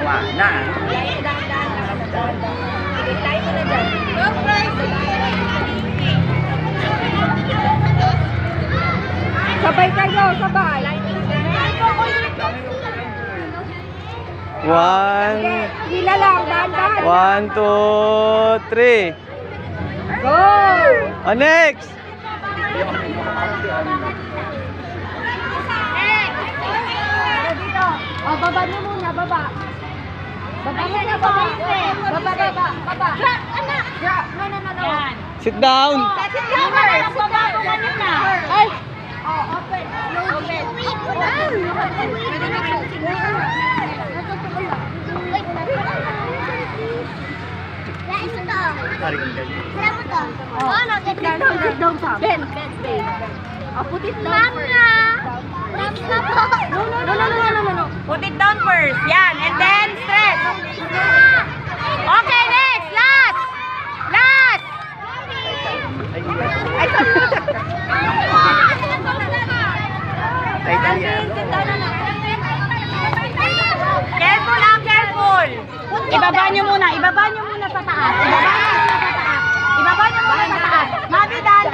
Wala. Sabay kayo, sabay. Hila lang, dahan-dahan. 1, 2, 3. Go! Next! O, baba niyo muna, baba. Baba muna, baba. Baba. Drop, anak. Drop. No. Sit down! Sit down first. Baba ko kanina. Ay! Open. Sit down sa Ben. Put it down first. No. Put it down first. Yan. And then stretch. Okay, next. Last. Careful. Ibaba nyo muna sa taas. Ibaba nyo muna sa taas. Mabi, dali.